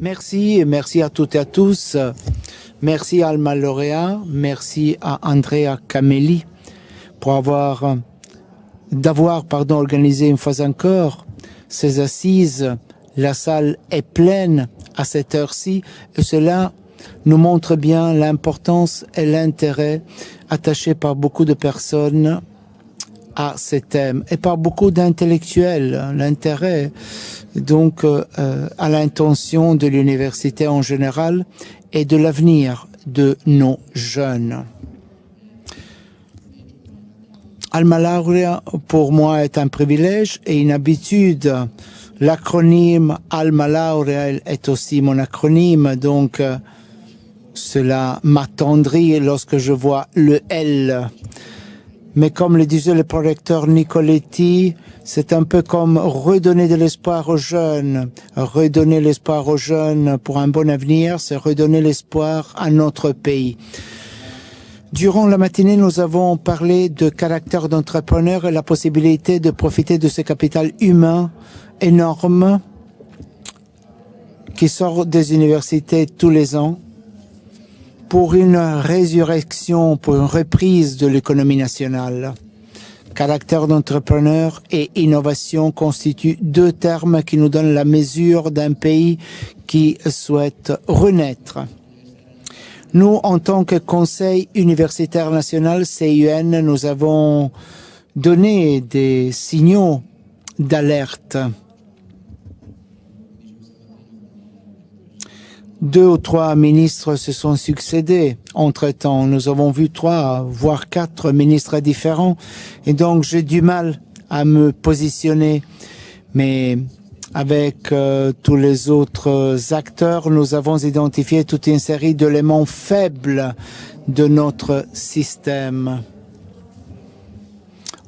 Merci, merci à toutes et à tous. Merci à Alma Lauréat, merci à Andrea Camelli pour d'avoir organisé une fois encore ces assises. La salle est pleine à cette heure-ci et cela nous montre bien l'importance et l'intérêt attaché par beaucoup de personnes à ces thèmes et par beaucoup d'intellectuels, l'intérêt donc à l'intention de l'université en général et de l'avenir de nos jeunes. Alma Laurea pour moi est un privilège et une habitude. L'acronyme Alma Laurea est aussi mon acronyme, donc cela m'attendrit lorsque je vois le L. Mais comme le disait le prorecteur Nicoletti, c'est un peu comme redonner de l'espoir aux jeunes. Redonner l'espoir aux jeunes pour un bon avenir, c'est redonner l'espoir à notre pays. Durant la matinée, nous avons parlé de caractère d'entrepreneur et la possibilité de profiter de ce capital humain énorme qui sort des universités tous les ans pour une résurrection, pour une reprise de l'économie nationale. Caractère d'entrepreneur et innovation constituent deux termes qui nous donnent la mesure d'un pays qui souhaite renaître. Nous, en tant que Conseil universitaire national, CUN, nous avons donné des signaux d'alerte. 2 ou 3 ministres se sont succédés. Entre-temps, nous avons vu 3, voire 4 ministres différents. Et donc, j'ai du mal à me positionner. Mais avec tous les autres acteurs, nous avons identifié toute une série d'éléments faibles de notre système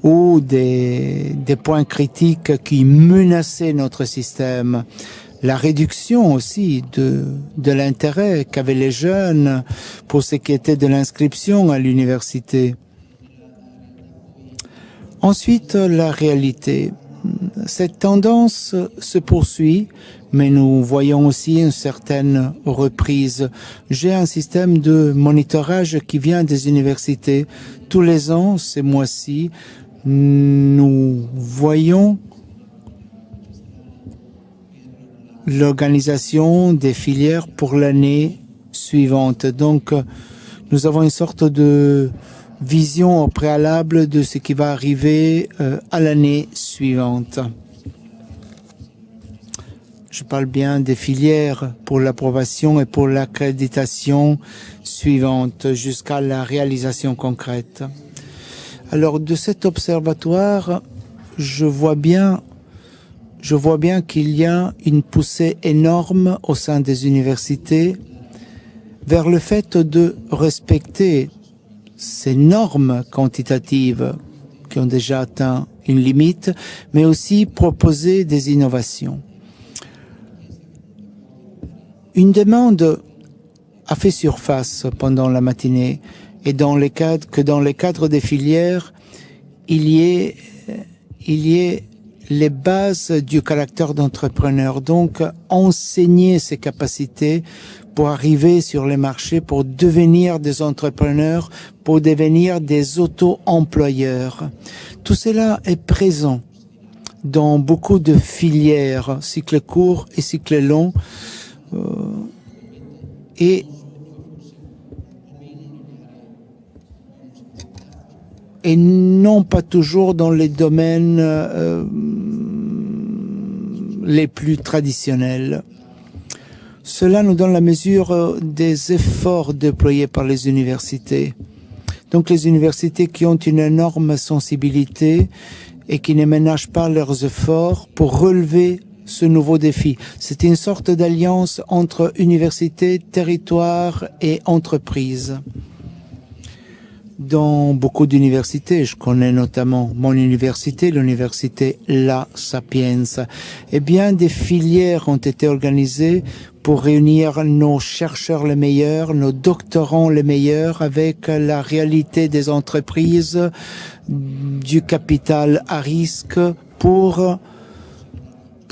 ou des points critiques qui menaçaient notre système. La réduction aussi de l'intérêt qu'avaient les jeunes pour ce qui était de l'inscription à l'université. Ensuite, la réalité. Cette tendance se poursuit, mais nous voyons aussi une certaine reprise. J'ai un système de monitorage qui vient des universités. Tous les ans, ces mois-ci, nous voyons l'organisation des filières pour l'année suivante. Donc, nous avons une sorte de vision au préalable de ce qui va arriver à l'année suivante. Je parle bien des filières pour l'approbation et pour l'accréditation suivante jusqu'à la réalisation concrète. Alors, de cet observatoire, je vois bien qu'il y a une poussée énorme au sein des universités vers le fait de respecter ces normes quantitatives qui ont déjà atteint une limite, mais aussi proposer des innovations. Une demande a fait surface pendant la matinée et dans les cadres des filières, il y ait les bases du caractère d'entrepreneur, donc enseigner ses capacités pour arriver sur les marchés, pour devenir des entrepreneurs, pour devenir des auto-employeurs. Tout cela est présent dans beaucoup de filières, cycle court et cycle long, et non pas toujours dans les domaines les plus traditionnels. Cela nous donne la mesure des efforts déployés par les universités. Donc les universités qui ont une énorme sensibilité et qui ne ménagent pas leurs efforts pour relever ce nouveau défi. C'est une sorte d'alliance entre université, territoire et entreprise. Dans beaucoup d'universités, je connais notamment mon université, l'université La Sapienza, et bien des filières ont été organisées pour réunir nos chercheurs les meilleurs, nos doctorants les meilleurs avec la réalité des entreprises, du capital à risque pour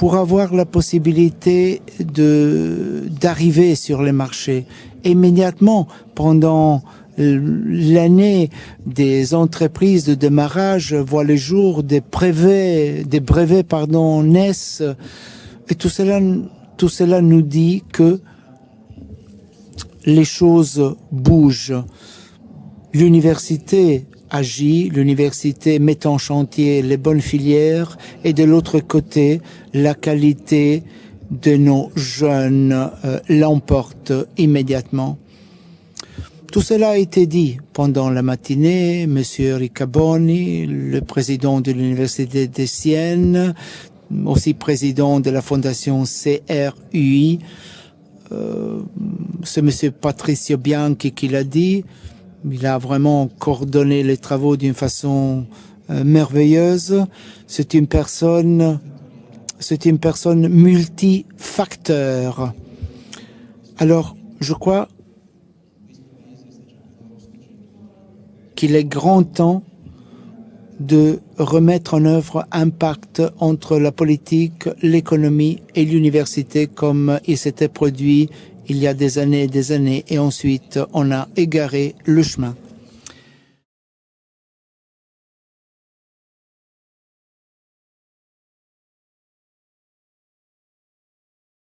pour avoir la possibilité d'arriver sur les marchés. Immédiatement, pendant l'année, des entreprises de démarrage voient le jour, des brevets naissent, et tout cela nous dit que les choses bougent. L'université agit, l'université met en chantier les bonnes filières, et de l'autre côté, la qualité de nos jeunes l'emporte immédiatement. Tout cela a été dit pendant la matinée. Monsieur Riccaboni, le président de l'Université de Sienne, aussi président de la fondation CRUI, c'est monsieur Patricio Bianchi qui l'a dit. Il a vraiment coordonné les travaux d'une façon merveilleuse. C'est une personne multifacteur. Alors, je crois qu'il est grand temps de remettre en œuvre un pacte entre la politique, l'économie et l'université comme il s'était produit il y a des années, et ensuite on a égaré le chemin.